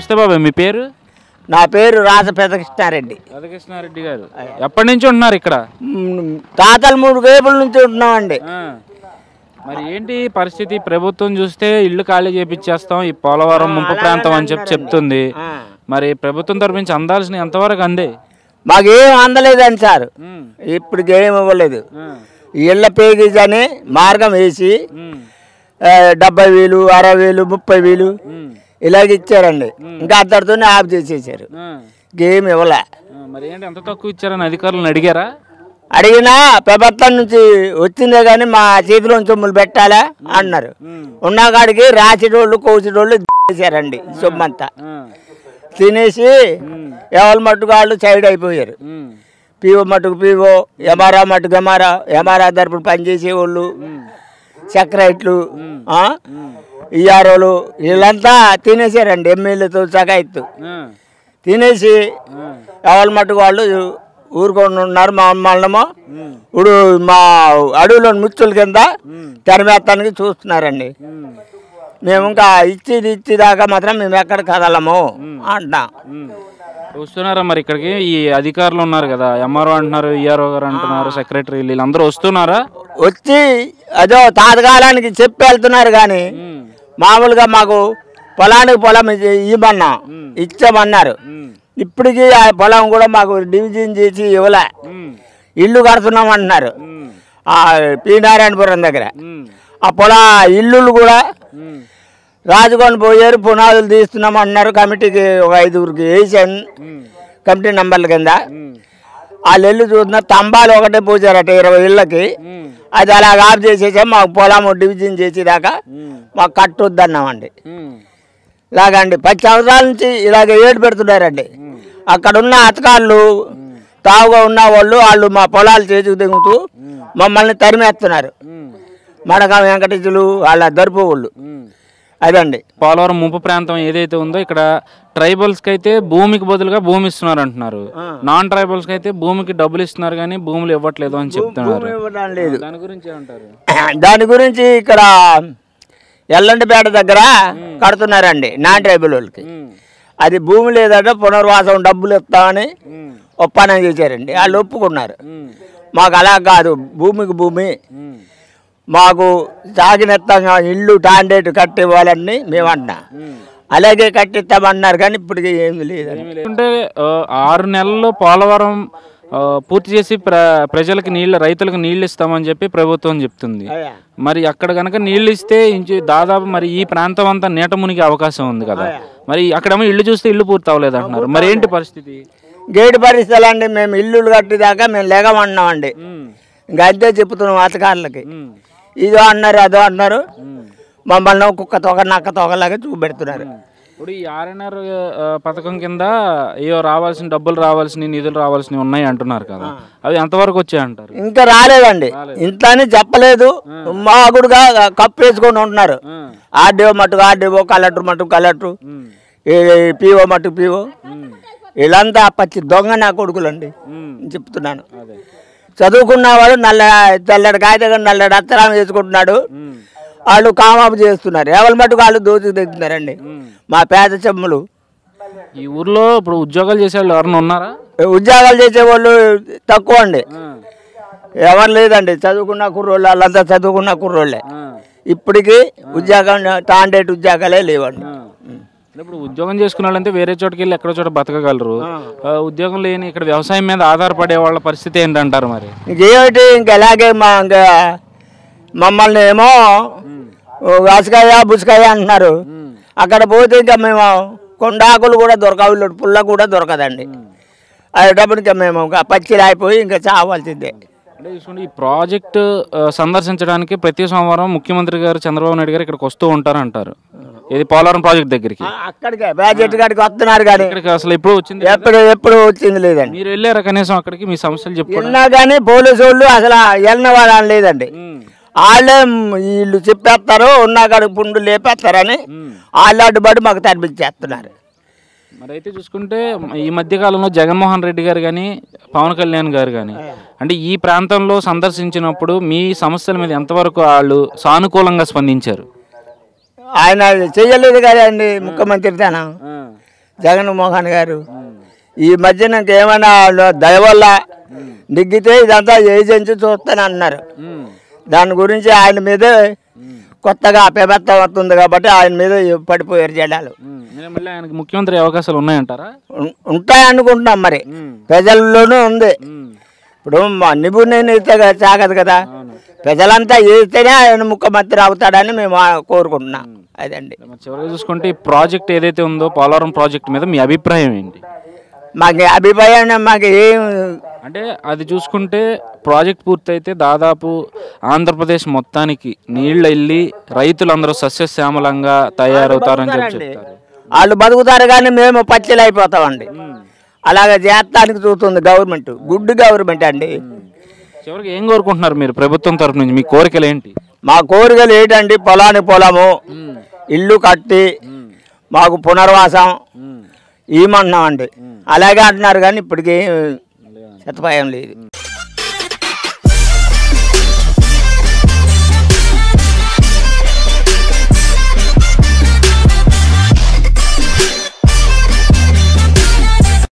నమస్తే బాబాయ్, మీ పేరు? నా పేరు రాజకృష్ణారెడ్డి. రాధాకృష్ణారెడ్డి గారు ఎప్పటి నుంచి ఉంటున్నారు ఇక్కడ? తాతలు 3 వేపుల నుంచి ఉంటున్నామండి. మరి ఏంటి పరిస్థితి? ప్రభుత్వం చూస్తే ఇల్లు ఖాళీ చేపించేస్తాం, ఈ పోలవరం ముంపు ప్రాంతం అని చెప్తుంది. మరి ప్రభుత్వం తరపు నుంచి అందాల్సిన ఎంతవరకు అందే? మాకేం అందలేదండి సార్, ఇప్పటికి ఏం ఇవ్వలేదు. ఇళ్ళ పేగేజ్ అని మార్గం వేసి 70,000, 60,000, 30,000 ఇలాగ ఇచ్చారండి. ఇంకా అంతటితోనే ఆఫ్ చేసేసారు, ఏం ఇవ్వలే. మరి ఏంటి ఎంత తక్కువ ఇచ్చారని అధికారులను అడిగారా? అడిగినా ప్రభుత్వం నుంచి వచ్చిందే కానీ మా చేతిలో సొమ్ములు పెట్టాలా అన్నారు. ఉన్న కాడికి రాసేటోళ్ళు కోసేటోళ్ళు చేశారండి. సొమ్మంతా తినేసి ఎవరి మట్టుకు వాళ్ళు సైడ్ అయిపోయారు. పీఓ మట్టుకు పీఓ, ఎంఆర్ఆ మట్టుకు ఎంఆర్ఆ తరపున పనిచేసేవాళ్ళు, సెక్రటరీలు, ఈఆర్ఓలు వీళ్ళంతా తినేసారండి. ఎమ్మెల్యేతో సగాయత్తు తినేసి ఎవరి మట్టుకు వాళ్ళు ఊరుకొని ఉన్నారు. మా అమ్మాళ్ళమో ఇప్పుడు మా అడవిలో ముచ్చుల కింద తెరమేత్తానికి చూస్తున్నారండి. మేము ఇంకా ఇచ్చేదాకా మాత్రం మేము ఎక్కడ కదలము అంటున్నాం. వస్తున్నారా మరి ఇక్కడికి? ఈ అధికారులు ఉన్నారు కదా, ఎంఆర్ఓ అంటున్నారు, ఈఆర్ఓ గారు అంటున్నారు, సెక్రటరీ వీళ్ళందరూ వస్తున్నారా? వచ్చి అదో తాతకాలానికి చెప్పి వెళ్తున్నారు కానీ మామూలుగా మాకు పొలానికి పొలం ఇవ్వమన్నా ఇచ్చామన్నారు. ఇప్పటికీ ఆ పొలం కూడా మాకు డివిజన్ చేసి ఇవ్వలే. ఇల్లు కడుతున్నాం అంటున్నారు ఆ పి నారాయణపురం దగ్గర. ఆ ఇల్లు కూడా రాజుకొని పోయారు, పునాదులు తీస్తున్నాం అంటున్నారు. కమిటీకి ఒక 5గురికి వేసాను, కమిటీ నంబర్ల కింద. వాళ్ళు ఇల్లు చూస్తున్నారు, స్తంభాలు ఒకటే పోసారట 20 ఇళ్ళకి. అది అలాగ ఆఫ్ చేసేసాం. మాకు పొలం డివిజన్ చేసేదాకా మాకు కట్టొద్దన్నామండి. ఇలాగండి 10 సంవత్సరాల నుంచి ఇలాగ ఏడు పెడుతున్నారండి. అక్కడున్న అతకాళ్ళు తావుగా ఉన్న వాళ్ళు మా పొలాలు చేతికి దిగుతూ మమ్మల్ని తరిమేస్తున్నారు. మడక వెంకటేశులు వాళ్ళ దర్పు వాళ్ళు. అదండి పోలవరం ముంపు ప్రాంతం ఏదైతే ఉందో ఇక్కడ ట్రైబల్స్కి అయితే భూమికి బదులుగా భూమి ఇస్తున్నారు అంటున్నారు. నాన్ ట్రైబల్స్కి అయితే భూమికి డబ్బులు ఇస్తున్నారు కానీ భూములు ఇవ్వట్లేదు అని చెప్తున్నారు. దాని గురించి ఏమంటారు? దాని గురించి ఇక్కడ ఎల్లంటిపేట దగ్గర కడుతున్నారండి నాన్ ట్రైబల్ వాళ్ళకి. అది భూమి లేదంటే పునర్వాసం డబ్బులు ఇస్తామని ఒప్పందం చేశారండి. వాళ్ళు ఒప్పుకున్నారు. మాకు అలా కాదు, భూమికి భూమి మాకు సాగినెత్తంగా ఇల్లు టాండేట్ కట్టివ్వాలని మేము అంటున్నా. అలాగే కట్టిస్తామన్నారు కానీ ఇప్పటికీ ఏమి లేదండి. అంటే 6 నెలల్లో పోలవరం పూర్తి చేసి ప్రజలకు రైతులకు నీళ్ళు ఇస్తామని చెప్పి ప్రభుత్వం చెప్తుంది. మరి అక్కడ కనుక నీళ్ళు ఇస్తే దాదాపు మరి ఈ ప్రాంతం అంతా నీట మునిగే అవకాశం ఉంది కదా. మరి అక్కడేమో ఇల్లు చూస్తే ఇల్లు పూర్తి అవ్వలేదు అంటున్నారు. మరి ఏంటి పరిస్థితి? గేటు పరిస్థితులు అండి, మేము ఇల్లు కట్టేదాకా మేము లేగమన్నామండి. ఇంకా అంతే చెప్తున్నాం అధికారులకి. ఇదో అన్నారు అదో అన్నారు, మమ్మల్ని కుక్క తోక నక్క తోకలాగా చూపెడుతున్నారు. ఇప్పుడు ఈ ఆర్ఎన్ఆర్ పథకం కింద ఏవో రావాల్సిన డబ్బులు రావాల్సిన నిధులు రావాల్సినవి ఉన్నాయి అంటున్నారు కదా, అవి ఎంతవరకు వచ్చాయంటారు? ఇంకా రాలేదండి. ఇంత అని చెప్పలేదు. మాగుడుగా కప్పు వేసుకొని ఉంటున్నారు. ఆర్డీఓ మట్టుకు ఆర్డీఓ, కలెక్టర్ మట్టుకు కలెక్టర్, పీఓ మట్టుకు పీఓ. వీళ్ళంతా పచ్చి దొంగ నా కొడుకులండి చెప్తున్నాను. చదువుకున్నవాడు తెల్లడి కాగితం నల్లడి అత్తరాం వేసుకుంటున్నాడు. వాళ్ళు కామాపు చేస్తున్నారు. ఎవరి మట్టుకు వాళ్ళు దోచుకు తెగుతున్నారండి మా పేద చెమ్ములు. ఈ ఊర్లో ఇప్పుడు ఉద్యోగాలు చేసేవాళ్ళు ఎవరైనా ఉన్నారా? ఉద్యోగాలు చేసేవాళ్ళు తక్కువ అండి, ఎవరు లేదండి. చదువుకున్న కుర్రోళ్ళు వాళ్ళంతా చదువుకున్న కుర్రోళ్ళే. ఇప్పటికీ ఉద్యోగం టాండేట్ ఉద్యోగాలే లేవండి. ఇప్పుడు ఉద్యోగం చేసుకున్న వాళ్ళంటే వేరే చోటుకి వెళ్ళి ఎక్కడో చోట బతకగలరు. ఉద్యోగం లేని ఇక్కడ వ్యవసాయం మీద ఆధారపడే వాళ్ళ పరిస్థితి ఏంటంటారు? మరి ఇంకేమిటి, ఇంకా ఎలాగే మమ్మల్ని ఏమో వాసుకాయ బుసుకాయ అంటున్నారు. అక్కడ పోతే ఇంకా మేము కొండాకులు కూడా దొరకవు, పుల్ల కూడా దొరకదండి. అదేటప్పుడు ఇంకా మేము పచ్చిలు అయిపోయి ఇంకా చావాల్సిందే. అంటే చూసుకోండి, ఈ ప్రాజెక్టు సందర్శించడానికి ప్రతి సోమవారం ముఖ్యమంత్రి గారు చంద్రబాబు నాయుడు గారు ఇక్కడికి వస్తూ ఉంటారంటారు. ఇది పోలవరం ప్రాజెక్ట్ దగ్గరికి అక్కడికే ప్రాజెక్ట్ కాడికి వస్తున్నారు కానీ అసలు ఎప్పుడు వచ్చింది? ఎప్పుడు వచ్చింది లేదండి. మీరు వెళ్ళారా కనీసం అక్కడికి? మీ సమస్యలు చెప్పుకున్నా కానీ పోలీసు వాళ్ళు అసలు వెళ్ళిన వాళ్ళని లేదండి. వాళ్ళే వీళ్ళు చెప్పేస్తారు, ఉన్నా కాడికి పుండు లేపేస్తారని వాళ్ళు అడ్డుబడి మాకు తరిపించేస్తున్నారు. మరి అయితే చూసుకుంటే ఈ మధ్యకాలంలో జగన్మోహన్ రెడ్డి గారు కానీ పవన్ కళ్యాణ్ గారు కానీ అంటే ఈ ప్రాంతంలో సందర్శించినప్పుడు మీ సమస్యల మీద ఎంతవరకు వాళ్ళు సానుకూలంగా స్పందించారు? ఆయన చెయ్యలేదు కదండి ముఖ్యమంత్రి తన. జగన్మోహన్ గారు ఈ మధ్య ఇంకేమైనా దయ వల్ల నిగ్గితే ఇదంతా ఏజెన్సీ చూస్తాను అన్నారు. దాని గురించి ఆయన మీదే కొత్తగా అపేబత్తం అవుతుంది కాబట్టి ఆయన మీద పడిపోయారు జనాలు. మళ్ళీ ఆయనకి ముఖ్యమంత్రి అవకాశాలు ఉన్నాయంటారా? ఉంటాయి అనుకుంటున్నాం. మరి ప్రజల్లోనూ ఉంది. ఇప్పుడు నిపుణుని చాగదు కదా, ప్రజలంతా వేస్తేనే ఆయన ముఖ్యమంత్రి అవుతాడని మేము కోరుకుంటున్నాం. అదండి. చివరిగా చూసుకుంటే ఈ ప్రాజెక్ట్ ఏదైతే ఉందో పోలవరం ప్రాజెక్ట్ మీద మీ అభిప్రాయం ఏంటి? మాకు అభిప్రాయం మాకు ఏం అంటే అది చూసుకుంటే ప్రాజెక్ట్ పూర్తయితే దాదాపు ఆంధ్రప్రదేశ్ మొత్తానికి నీళ్ళు వెళ్ళి రైతులందరూ సస్యశ్యామలంగా తయారవుతారని చెప్తారు. వాళ్ళు బతుకుతారు కానీ మేము పచ్చలు అయిపోతామండి. అలాగే చేస్తానికి చూస్తుంది గవర్నమెంట్. గుడ్ గవర్నమెంట్ అండి. చివరికి ఏం కోరుకుంటున్నారు మీరు ప్రభుత్వం తరఫు నుంచి? మీ కోరికలు ఏంటి? మా కోరికలు ఏంటండి, పొలము ఇల్లు కట్టి మాకు పునర్వాసం ఇవ్వమంటున్నామండి. అలాగే అంటున్నారు కానీ ఇప్పటికీ సదుపాయం లేదు.